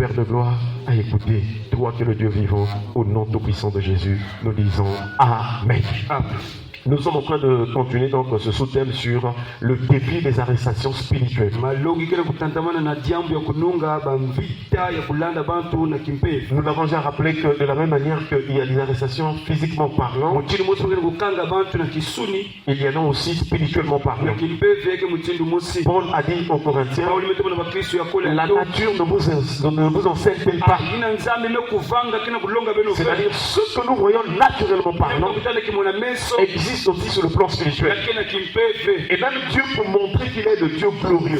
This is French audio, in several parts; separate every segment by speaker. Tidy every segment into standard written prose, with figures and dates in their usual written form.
Speaker 1: Père de gloire, à écouter. Toi qui es le Dieu vivant, au nom tout-puissant de Jésus, nous disons Amen. Amen. Nous sommes en train de continuer donc ce sous-thème sur le défi des arrestations spirituelles. Nous avons déjà rappelé que de la même manière qu'il y a des arrestations physiquement parlant, il y en a aussi spirituellement parlant. Paul a dit aux Corinthiens, la nature ne vous enseigne-t-elle pas? C'est-à-dire ce que nous voyons naturellement parlant existe aussi sur le plan spirituel. Et même Dieu, pour montrer qu'il est le Dieu glorieux,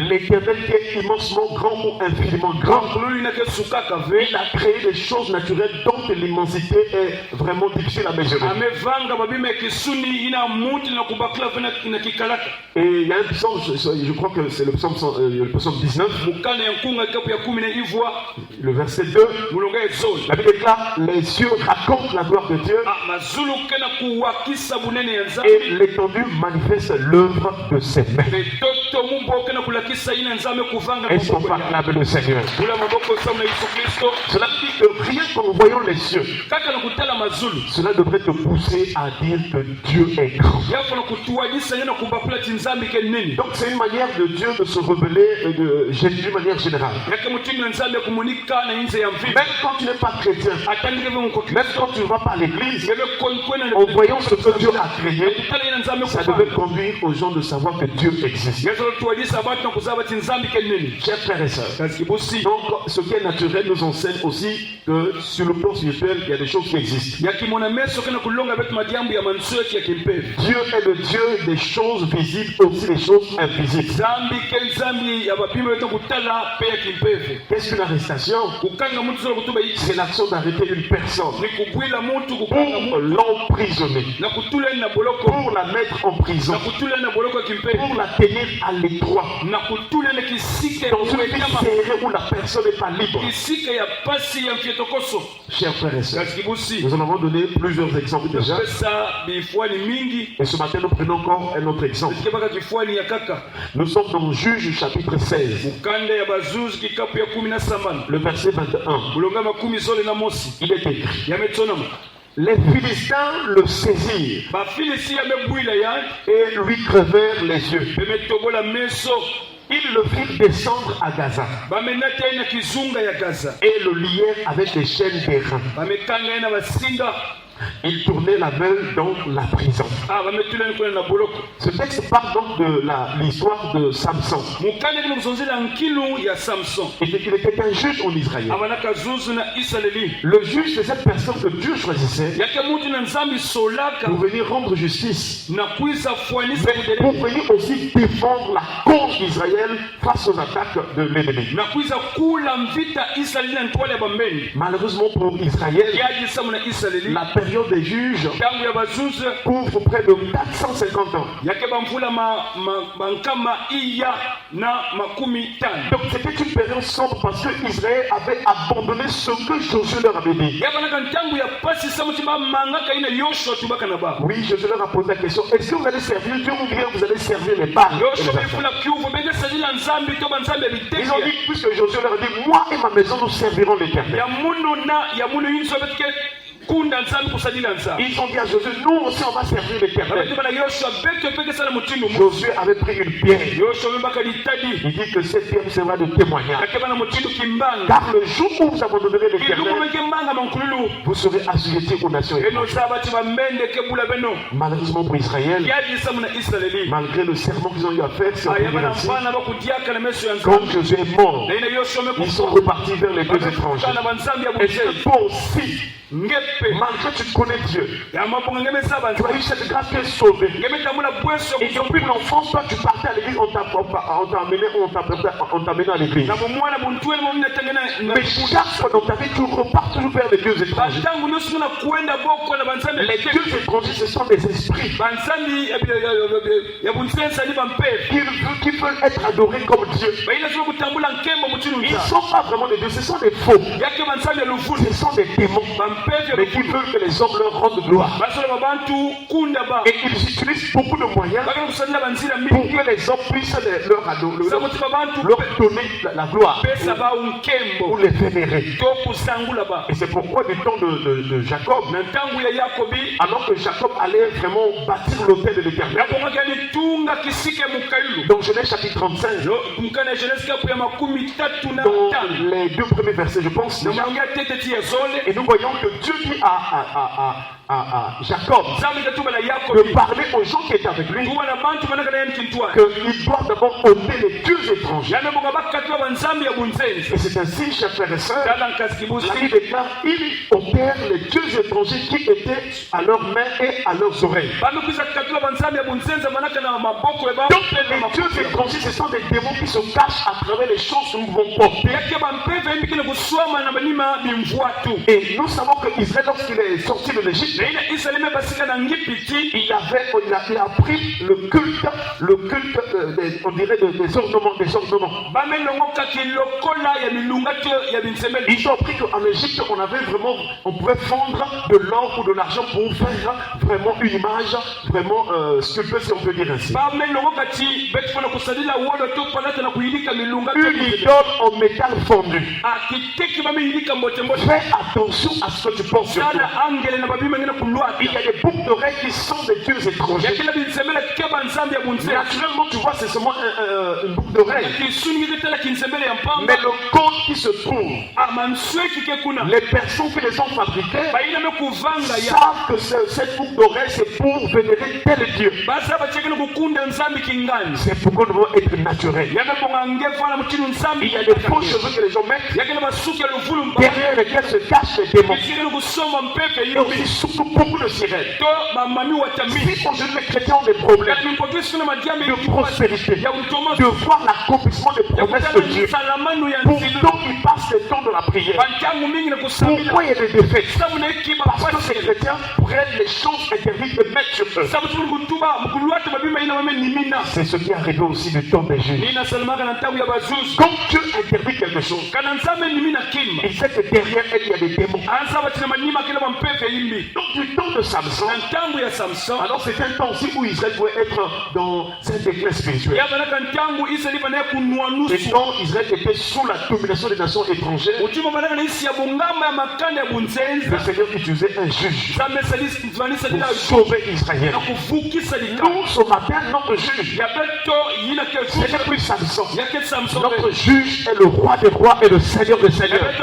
Speaker 1: l'Éternel qui est immensement grand ou infiniment grand, il a créé des choses naturelles dont l'immensité est vraiment difficile à mesurer. Et il y a un psaume, je crois que c'est le psaume 19, le verset 2, la Bible déclare, les cieux racontent la gloire de Dieu et l'étendue manifeste l'œuvre de ses mains. Est-ce qu'on acclame le Seigneur? Cela dit que rien qu'en voyant les cieux, cela devrait te pousser à dire que Dieu est grand. Donc c'est une manière de Dieu de se révéler d'une manière générale. Même quand tu n'es pas chrétien, même quand tu ne vas pas à l'église, en voyant ce que Dieu a créé, ça devait conduire aux gens de savoir que Dieu existe. Chers frères et sœurs, donc ce qui est naturel nous enseigne aussi que sur le plan spirituel, il y a des choses qui existent. Dieu est le Dieu des choses visibles, aussi des choses invisibles. Qu'est-ce qu'une arrestation? C'est l'action d'arrêter une personne pour l'emprisonner, pour la mettre en prison, pour la tenir à l'étroit, dans une vie serrée où la personne n'est pas libre. Chers frères et sœurs, nous en avons donné plusieurs exemples déjà. Et ce matin, nous prenons encore un autre exemple. Nous sommes dans Juge chapitre 16. Le verset 21. Il est écrit: les Philistins le saisirent et lui crevèrent les yeux. Ils le firent descendre à Gaza et le lièrent avec des chaînes d'airain. Il tournait la main dans la prison. Ce texte parle donc de l'histoire de Samson. Et qu'il était un juge en Israël. Le juge, c'est cette personne que Dieu choisissait pour venir rendre justice, mais pour venir aussi défendre la cause d'Israël face aux attaques de l'ennemi. Malheureusement pour Israël, la période des juges couvre près de 450 ans. Donc c'était une période sombre parce que Israël avait abandonné ce que Josué leur avait dit. Oui, Josué leur a posé la question: est-ce que vous allez servir Dieu ou bien vous allez servir les Baals? Ils ont dit, puisque Josué leur a dit, moi et ma maison nous servirons l'Éternel. Ils ont dit à Josué, nous aussi on va servir l'Éternel. Josué avait pris une pierre. Il dit que cette pierre sera de témoignage. Car le jour où vous abandonnerez l'Éternel, vous serez assujettis aux nations. Malheureusement pour Israël, malgré le serment qu'ils ont eu à faire, quand Josué est mort, ils sont repartis vers les deux étrangers. Et c'est toi aussi, malgré que tu connais Dieu, tu as eu cette grâce qui est sauvée. Et depuis l'enfance, toi tu partais à l'église, on t'a amené à l'église. Mais chaque fois dans ta vie, tu repars toujours vers les dieux étrangers. Les dieux étrangers, ce sont des esprits qui veulent être adorés comme Dieu. Ils ne sont pas vraiment des dieux, ce sont des faux. Ce sont des démons, mais qui veulent que les hommes leur rendent gloire. Et ils utilisent beaucoup de moyens pour que les hommes puissent leur donner la gloire, ou les vénérer. Et c'est pourquoi du temps de Jacob, alors que Jacob allait vraiment bâtir l'autel de l'Éternel, donc Genèse chapitre 35, dans les 2 premiers versets, je pense déjà, et nous voyons que Dieu dit à Jacob de parler aux gens qui étaient avec lui qu'ils doivent d'abord ôter les dieux étrangers. Et c'est ainsi, chers frères et sœurs, il déclare ils ôtèrent les dieux étrangers qui étaient à leurs mains et à leurs oreilles. Donc les dieux étrangers, ce sont des démons qui se cachent à travers les choses que nous pouvons porter. Et nous savons que Israël, lorsqu'il est sorti de l'Égypte, il a appris le culte, on dirait des ornements. Ils ont appris qu'en Égypte, on pouvait fondre de l'or ou de l'argent pour faire vraiment une image, vraiment sculptée, si on peut dire ainsi. Une idole en métal fondu. Fais attention à ce que tu penses sur toi. Il y a des boucles d'oreilles qui sont des dieux étrangers. Naturellement, tu vois, c'est seulement une boucle d'oreille. Mais le code qui se trouve, les personnes qui les ont fabriquées savent que cette boucle d'oreille, c'est pour vénérer tel Dieu. C'est pourquoi nous devons être naturels. Il y a des faux cheveux que les gens mettent, derrière lesquels se cachent les démons. Et aussi surtout beaucoup de sirènes. Si aujourd'hui les chrétiens ont des problèmes de prospérité, de voir l'accomplissement des promesses de Dieu, pourtant ils passent le temps de la prière. Pourquoi il y a des défaites? Parce que ces chrétiens prennent les choses interdites et mettent sur eux. C'est ce qui est arrivé aussi du temps des Juifs. Quand Dieu interdit quelque chose, il sait que derrière elle il y a des démons. Donc du temps de Samson, alors c'est un temps aussi où Israël pouvait être dans un déclin spirituel. Et quand Israël était sous la domination des nations étrangères, le Seigneur utilisait un juge pour sauver Israël. Nous, ce matin, notre juge, ce n'est plus Samson. Notre juge est le roi des rois et le Seigneur des seigneurs.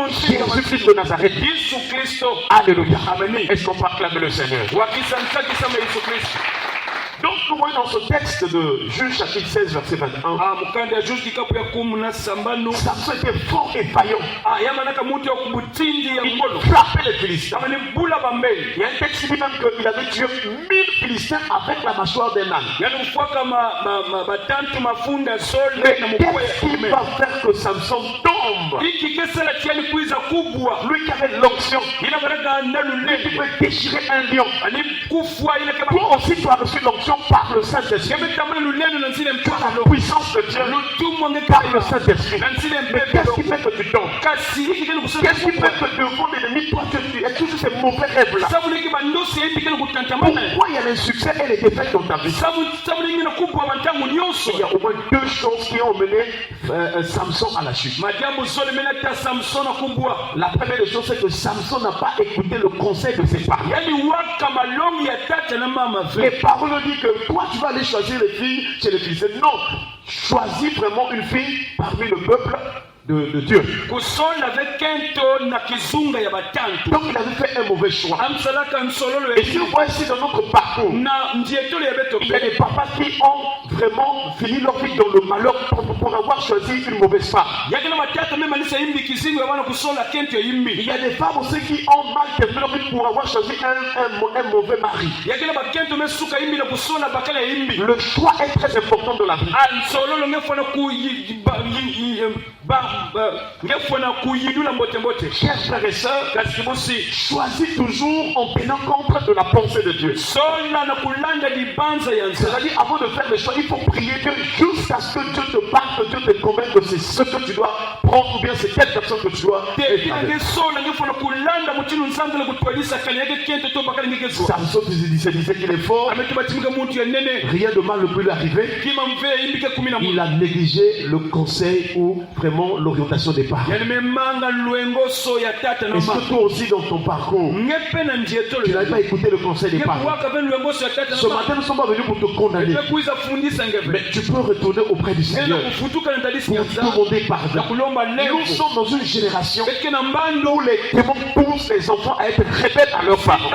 Speaker 1: Jésus-Christ de Nazareth. Alléluia. Est-ce qu'on peut acclamer le Seigneur? Donc nous voyons dans ce texte de Juge chapitre 16 verset 21, Samson était fort et vaillant. Il frappait les Philistins. Il y a un texte qui dit même qu'il avait tué 1000 Philistins avec la mâchoire d'un âne. Mais qu'est-ce qui va faire que Samson tombe? Lui qui avait l'onction, lui qui peut déchirer un lion. Toi aussi tu as reçu l'onction par le Saint-Esprit. Tu as la puissance de Dieu par le Saint-Esprit. Mais qu'est-ce qui fait que tu tombes? Qu'est-ce qui fait que devant l'ennemi, toi tu as toujours ces mauvais rêves-là? Pourquoi il y a les succès et les défaites dans ta vie? Il y a au moins 2 choses qui ont mené Samson à la chute. La première des choses, c'est que Samson n'a pas écouté le conseil de ses parents. Les paroles disent que toi tu vas aller choisir les filles chez les Philistins. Non, choisis vraiment une fille parmi le peuple de Dieu. Donc il avait fait un mauvais choix. Et si vous voyez ici dans notre parcours, il y a des papas qui ont vraiment fini leur vie dans le malheur pour avoir choisi une mauvaise femme. Il y a des femmes aussi qui ont mal terminé leur vie pour avoir choisi un mauvais mari. Le choix est très important dans la vie. Chers frères et sœurs, choisis toujours en tenant compte de la pensée de Dieu. C'est-à-dire, avant de faire les choix, il faut prier Dieu jusqu'à ce que Dieu te parle, que Dieu te convainque que c'est ce que tu dois prendre ou bien c'est telle personne que tu dois aider. Samson disait qu'il est fort, rien de mal ne peut lui arriver. Il a négligé le conseil ou vraiment l'orientation des parents. Est-ce que toi aussi dans ton parcours, tu n'avais pas écouté le conseil des parents? Ce matin, nous ne sommes pas venus pour te condamner, mais tu peux retourner auprès du Seigneur pour demander pardon. Nous sommes dans une génération où les démons poussent les enfants à être rebelles à leurs parents.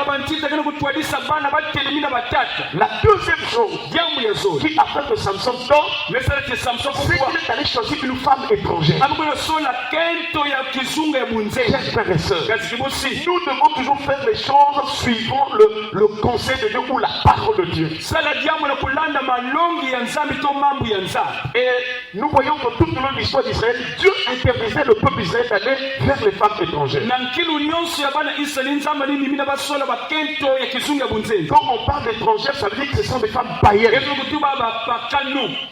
Speaker 1: La deuxième chose qui a fait que Samson tombe, c'est qu'il est allé choisir une femme étrangère. Chers frères et sœurs, nous devons toujours faire les choses suivant le conseil de Dieu ou la parole de Dieu. Et nous voyons que tout au long de l'histoire d'Israël, Dieu interdisait le peuple d'Israël d'aller vers les femmes étrangères. Quand on parle d'étrangères, ça veut dire que ce sont des femmes païennes.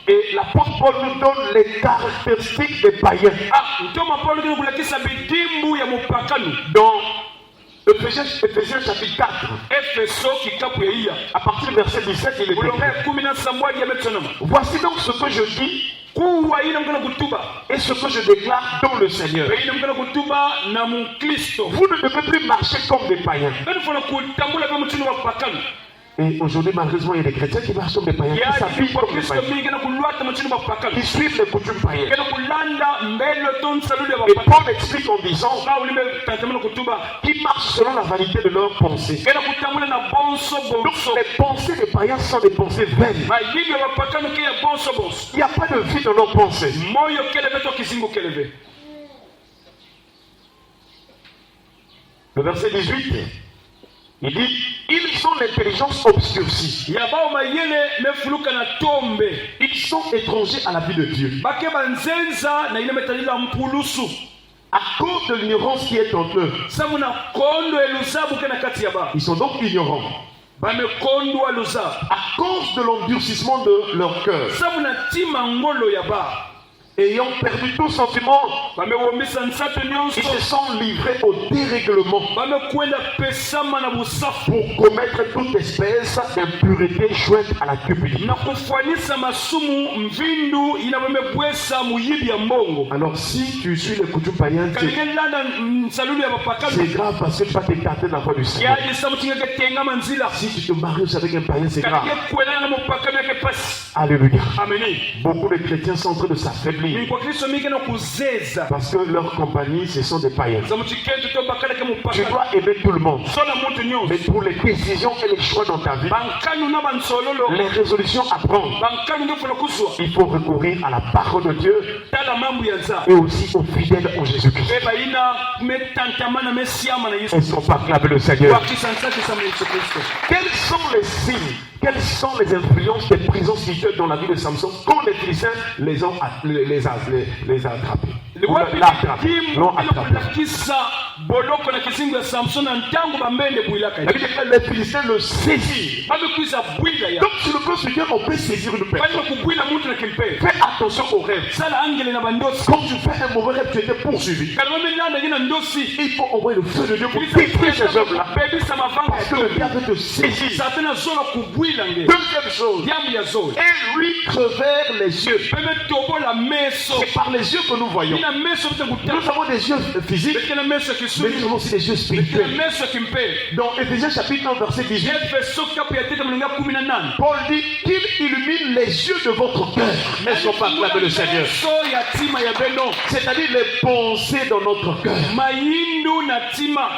Speaker 1: Et l'apôtre Paul nous donne les caractéristiques des païens. Dans Ephésiens chapitre 4, à partir du verset 17, il est écrit: voici donc ce que je dis et ce que je déclare dans le Seigneur. Vous ne devez plus marcher comme des païens. Et aujourd'hui, malheureusement, il y a des chrétiens qui marchent comme des païens, qui s'habillent comme des païens, qui suivent les coutumes païennes. Et Paul explique en disant qu'ils marchent selon la vanité de leurs pensées. Donc les pensées des païens sont des pensées vaines. Il n'y a pas de vie dans leurs pensées. Le verset 18, il dit: ils ont l'intelligence obscurcie. Ils sont étrangers à la vie de Dieu. À cause de l'ignorance qui est en eux. Ils sont donc ignorants. À cause de l'endurcissement de leur cœur. Ayant perdu tout sentiment, ils se sont livrés au dérèglement pour commettre toute espèce d'impureté jointe à la cupidité. Alors si tu suis les coutumes païennes, c'est grave parce que tu vas t'écarter de la voie du Seigneur. Si tu te maries avec un païen, c'est grave. Alléluia. Beaucoup de chrétiens sont en train de s'affaiblir parce que leurs compagnies, ce sont des païens. Tu dois aimer tout le monde, mais pour les décisions et les choix dans ta vie, les résolutions à prendre, il faut recourir à la parole de Dieu et aussi aux fidèles en Jésus-Christ. Est-ce qu'on peut acclamer le Seigneur? Quels sont les signes, quelles sont les influences des prisons spirituelles dans la vie de Samson quand les Philistins les ont attrapés? L'ont attrapé. Les Philistins le saisissent. Donc sur le plan spirituel, on peut saisir une personne. Fais attention aux rêves. Quand tu fais un mauvais rêve, tu étais poursuivi. Il faut envoyer le feu de Dieu pour détruire ces œuvres-là. Parce que le diable te saisit. Deuxième chose, et lui crevèrent les yeux. C'est par les yeux que nous voyons. Nous avons des yeux physiques, mais nous avons aussi des yeux spirituels. Dans Ephésiens chapitre 1 verset 18, Paul dit qu'il illumine les yeux de votre cœur. Est-ce qu'on peut acclamer le Seigneur? C'est-à-dire les pensées dans notre cœur.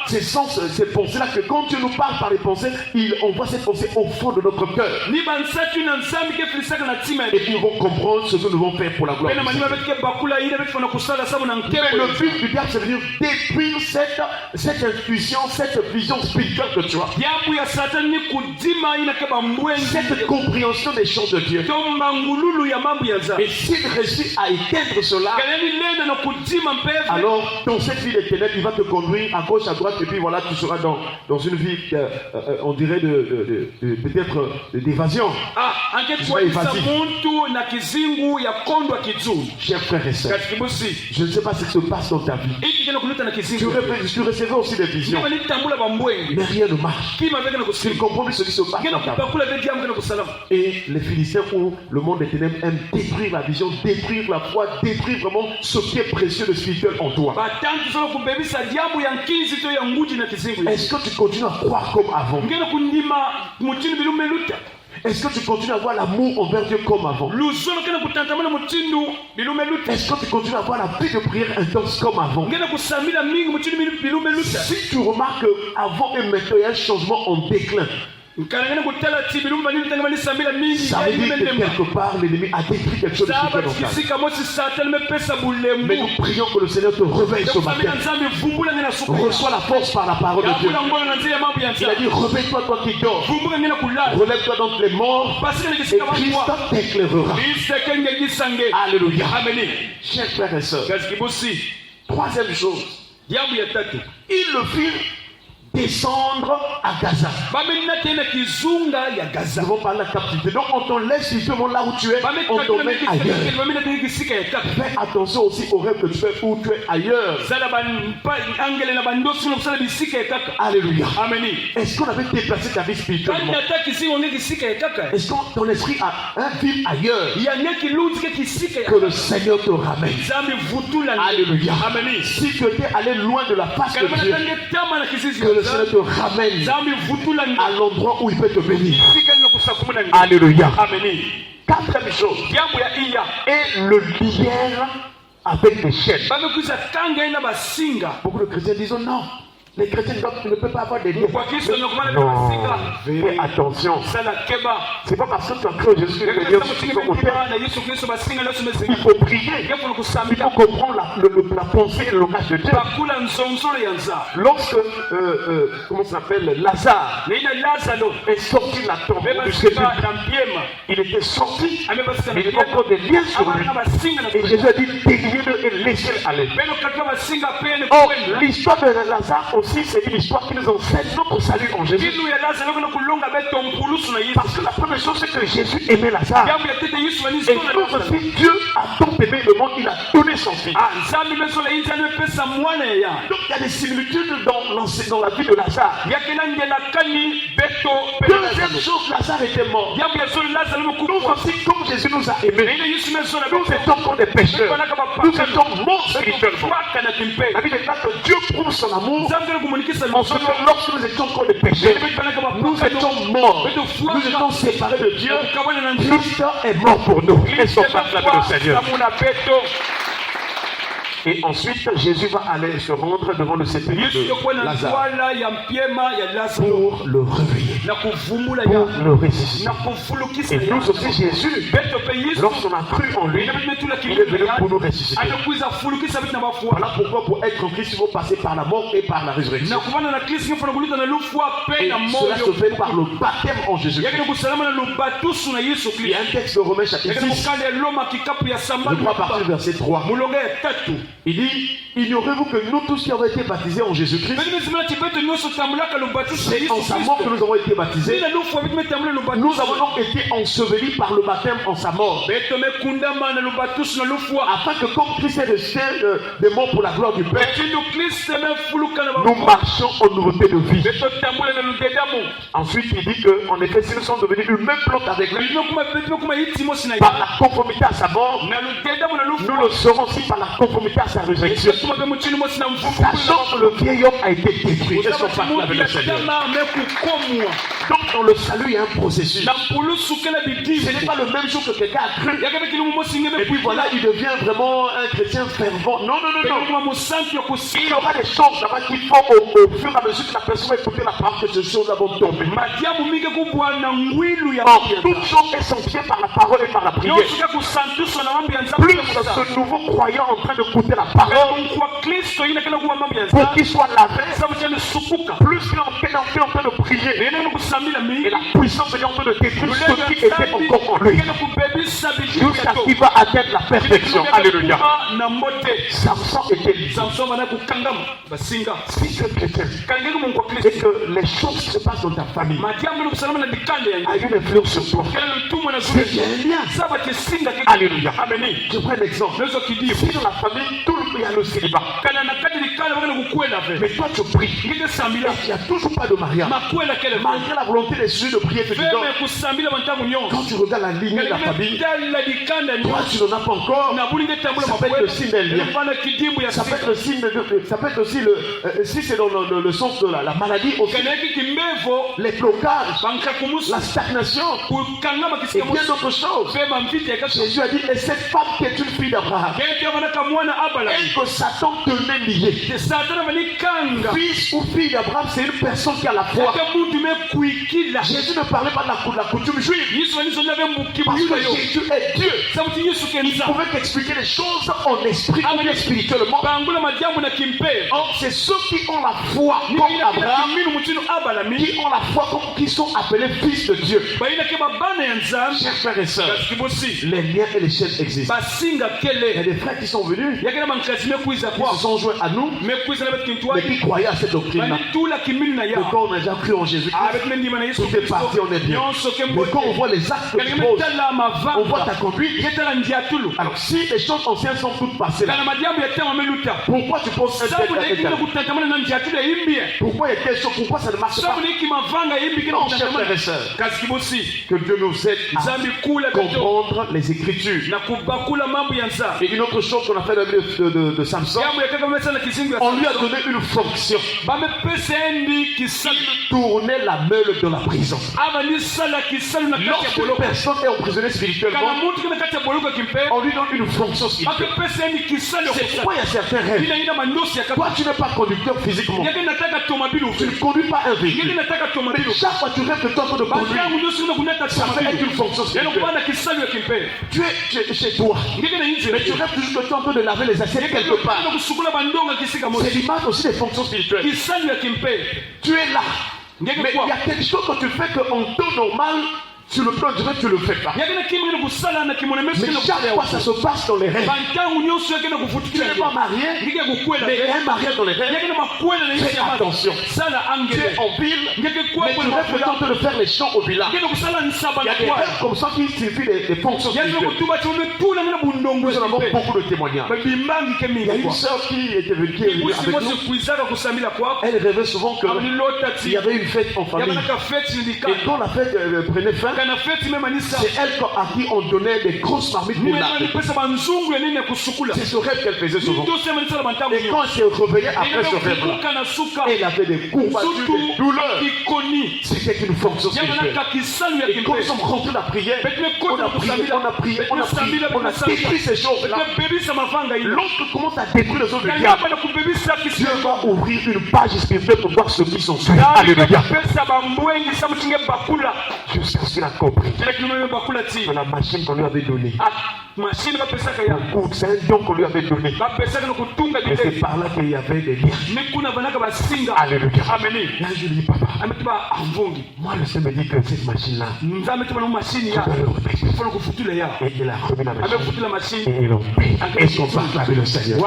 Speaker 1: C'est ces pensées-là que quand Dieu nous parle par les pensées, il envoie ces pensées au fond de notre cœur. Et nous vont comprendre ce que nous devons faire pour la gloire. Mais le but du diable, c'est de venir détruire cette intuition, cette vision spirituelle que tu as. Cette compréhension des choses de Dieu. Et s'il réussit à éteindre cela, alors dans cette vie des ténèbres, il va te conduire à gauche, à droite, et puis voilà, tu seras dans une vie, on dirait peut-être d'évasion. Chers frères et sœurs, je ne sais pas ce qui se passe dans ta vie. Tu recevais aussi des visions, mais rien ne marche. Tu ne comprends plus ce qui se passe dans ta vie. Et les Philistins ou le monde des ténèbres aiment détruire la vision, détruire la foi, détruire vraiment ce qui est précieux de spirituel en toi. Est-ce que tu continues à croire comme avant? Est-ce que tu continues à avoir l'amour envers Dieu comme avant? Est-ce que tu continues à avoir la vie de prière intense comme avant? Si tu remarques qu'avant et maintenant il y a un changement en déclin, ça veut dire que quelque part l'ennemi a détruit quelque chose de spirituel. Mais nous prions que le Seigneur te réveille ce matin. Reçois la force par la parole de Dieu. Il a dit réveille-toi toi qui dors. Relève-toi d'entre les morts et Christ t'éclairera. Alléluia. Chers frères et sœurs, troisième chose, ils le firent descendre à Gaza. Nous avons parlé de la captivité. Donc on te laisse justement là où tu es, on te met ailleurs. Fais attention aussi aux rêves que tu fais où tu es ailleurs. Alléluia. Est-ce qu'on avait déplacé ta vie spirituellement? Est-ce que ton esprit a un fil ailleurs? Que le Seigneur te ramène. Alléluia. Si tu étais allé loin de la face de Dieu, que le Seigneur te ramène à l'endroit où il peut te bénir. Alléluia. Quatrième chose, et le lièrent avec des chaînes. Beaucoup de chrétiens disent non. Les chrétiens ne peuvent pas avoir des liens. Non, fais attention. C'est pas parce que tu as cru Jésus que les liens sont autant. Il faut prier. Il faut comprendre la pensée et le langage de Dieu. Lorsque, comment ça s'appelle, Lazare est sorti de la tombe du Jésus, il était sorti, il y avait encore des liens sur lui. Et Jésus a dit déliez-le et laissez-le aller. Or, l'histoire de Lazare aussi, c'est une histoire qui nous enseigne notre salut en Jésus. Parce que la première chose, c'est que Jésus aimait Lazare. Et nous aussi, Dieu a tant aimé le monde, il a donné son fils. Donc il y a des similitudes dans la vie de Lazare. Deuxième chose, Lazare était mort. Nous aussi, comme Jésus nous a aimés, nous étions encore des pécheurs. Nous étions morts spirituellement. La Bible déclare que Dieu prouve son amour. Lorsque nous étions encore des pécheurs, nous étions morts. Nous étions séparés de Dieu. Christ est mort pour nous. Et son peuple avec le Seigneur. Et ensuite, Jésus va aller se rendre devant le sépulcre de Lazare pour le réveiller, pour le ressusciter. Et nous aussi, Jésus, lorsqu'on a cru en lui, il est venu pour nous ressusciter. Voilà pourquoi pour être en Christ, il faut passer par la mort et par la résurrection. Et cela se fait par le baptême en Jésus-Christ. Il y a un texte de Romains chapitre 6, je crois à partir du verset 3. Il dit, ignorez-vous que nous tous qui avons été baptisés en Jésus-Christ, c'est en sa mort que nous avons été baptisés. Nous avons donc été ensevelis par le baptême en sa mort. Afin que comme Christ est resté des morts pour la gloire du Père, nous marchons en nouveauté de vie. Ensuite, il dit qu'en effet, si nous sommes devenus une même plante avec lui, par la conformité à sa mort, nous le serons aussi par la conformité à sa résurrection. Sachant que le vieil homme a été détruit et son pacte avec le Seigneur. Donc dans le salut, il y a un processus. Ce n'est pas le même jour que quelqu'un a cru. Et puis voilà, il devient vraiment un chrétien fervent. Non. Il y aura des choses là-bas qu'il faut au fur et à mesure que la personne va écouter la parole que ces choses vont tomber. Or, toute chose est sanctifiée par la parole et par la prière. Plus ce nouveau croyant en train de coûter accepter la parole, pour qu'il soit lavé, plus qu'il est en train de prier, et la puissance de Dieu est en train de détruire ce qui était encore en lui, jusqu'à ce qu'il va atteindre la perfection. Alléluia. Samson était libre. Si tu es chrétien et que les choses qui se passent dans ta famille a une influence sur toi, c'est bien. Alléluia. Je prends un exemple. Si dans la famille, tout le monde a le célibat, mais toi tu pries, il n'y a toujours pas de mariage, malgré la volonté des sujets de prière que tu donnes. Quand tu regardes la ligne de la famille, toi tu n'en as pas encore. Ça peut être le signe d'un lien. Ça peut être le signe ça peut être aussi si c'est dans le sens de la maladie aussi, les blocages, la stagnation et bien d'autres choses. Jésus a dit, et cette femme qui est une fille d'Abraham, et que Satan tenait lié. Fils ou fille d'Abraham, c'est une personne qui a la foi. Jésus ne parlait pas de la coutume juive, parce que Jésus est Dieu. Il pouvait t'expliquer les choses en esprit ou bien spirituellement. Or, c'est ceux qui ont la foi comme Abraham, qui ont la foi comme qui sont appelés fils de Dieu. Chers frères et sœurs, les liens et les chaînes existent. Il y a des frères qui sont venus, qui se sont joints à nous, mais qui croyaient à cette doctrine-là. Que quand on a déjà cru en Jésus-Christ, tout est parti, on est bien. Mais quand on voit les actes que tu poses, on voit ta conduite. Alors si les choses anciennes sont toutes passées là, pourquoi tu poses un tel? Pourquoi il y a telle chose? Pourquoi ça ne marche pas? Non, chers frères et sœurs, que Dieu nous aide à comprendre les Écritures. Et une autre chose qu'on a fait dans le livre de Samson, on lui a donné une fonction. Il tournait la meule de la prison. Lorsqu'une personne est emprisonnée spirituellement, on lui donne une fonction spirituelle. C'est pourquoi il y a certains rêves. Toi, tu n'es pas conducteur physiquement. Tu ne conduis pas un véhicule. Mais chaque fois que tu rêves de toi de conduire, ça fait être une fonction spirituelle. Tu es chez toi, mais tu rêves toujours que tu es en train de laver les assiettes quelque part. C'est l'image aussi des fonctions spirituelles. Tu es là, mais il y a quelque chose que tu fais qu'en temps normal, sur le plan direct, tu ne le fais pas. Mais chaque fois, ça se passe dans les rêves. Tu n'es pas marié, mais il y a un mariage dans les rêves. Fais attention. Tu es en ville, mais tu rêves que tu es en train de faire les chants au village. Il y a des rêves comme ça qui signifient des fonctions spirituelles. Nous en avons beaucoup de témoignages. Il y a une sœur qui était venue avec nous. Elle rêvait souvent qu'il y avait une fête en famille. Et quand la fête prenait fin, c'est elle à qui on donnait des grosses marmites pour laver. C'est ce rêve qu'elle faisait souvent. Et quand elle s'est réveillée après ce rêve-là, elle avait des courbatures, des douleurs. C'était une fonction spirituelle. Et quand nous sommes rentrés dans la prière, on a prié, on a détruit ces choses-là. Lorsque commence à détruire les autres diables, Dieu va ouvrir une page spirituelle pour voir ceux qui sont faits. Alléluia. Jusqu'à ce qu'il a compris que la machine qu'on lui avait donnée, c'est un don qu'on lui avait donné, et c'est par là qu'il y avait des liens. Alléluia. Là je lui dis, papa, moi le Seigneur me dit que cette machine-là, et il a remis la machine et il a payé. Est-ce qu'on parle avec le Seigneur?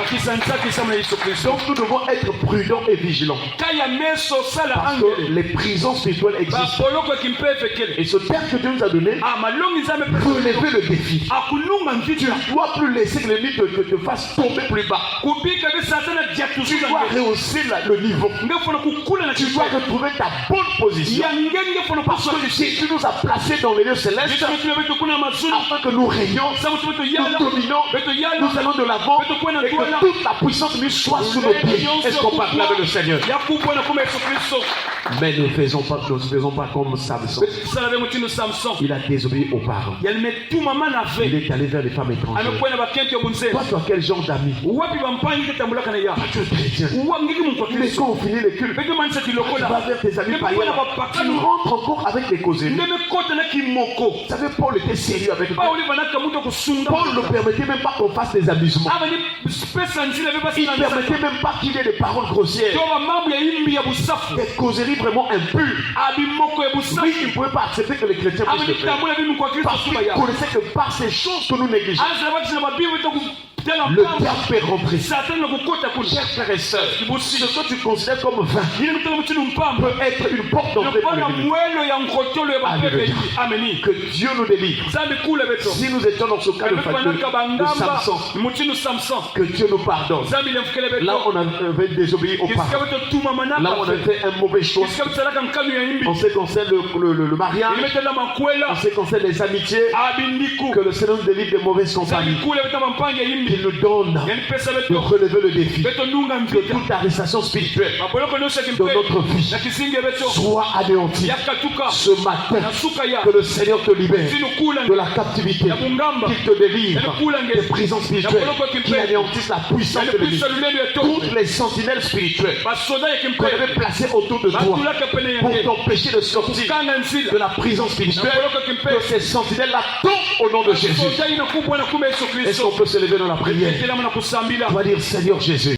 Speaker 1: Donc nous devons être prudents et vigilants, parce que les prisons spirituelles existent. Et ce terme que Dieu nous a donné, relever le défi. Tu ne dois plus laisser que l'ennemi te fasse tomber plus bas. Tu dois rehausser le niveau. Tu dois retrouver ta bonne position. Parce que Jésus nous a placés dans les lieux célestes afin que nous régnons, nous dominons, nous allons de l'avant et que toute la puissance lui soit sous nos pieds. Est-ce qu'on parle avec le Seigneur? Mais ne faisons pas comme Samson. Il a désobéi aux parents. Il est allé vers les femmes étrangères. Toi, tu as quel genre d'amis? tu es chrétien. Mais quand on finit les cultes, tu vas vers tes amis païens, tu rentres encore avec les causeries. Vous savez, Paul était sérieux avec nous. Paul ne permettait même pas qu'on fasse des amusements. Il ne permettait même pas qu'il y ait des paroles grossières. Des causeries vraiment impures. Oui, il ne pouvait pas accepter que les chrétiens puissent le faire. Parce qu'il connaissait que par ces choses que nous négligeons, le diable peut rentrer. Chers frères et sœurs, ce que tu considères comme vain peut être une porte d'entrée pour l'ennemi. Que Dieu nous délivre. Si nous étions dans ce cas de Samson, que Dieu nous pardonne. Là, on avait désobéi au parents. Là, on a fait un mauvais choix. En ce qui concerne le mariage, en ce qui concerne les amitiés, que le Seigneur nous délivre des mauvaises compagnies. Il nous donne de relever le défi que toute arrestation spirituelle de notre vie soit anéantie. Ce matin, que le Seigneur te libère de la captivité, qu'il te délivre des prisons spirituelles, qu'il anéantisse la puissance de l'ennemi. Toutes les sentinelles spirituelles qu'on avait placées autour de toi pour t'empêcher de sortir de la prison spirituelle, que ces sentinelles-là tombent au nom de Jésus. Est-ce qu'on peut se lever dans la prière? On va dire Seigneur Jésus.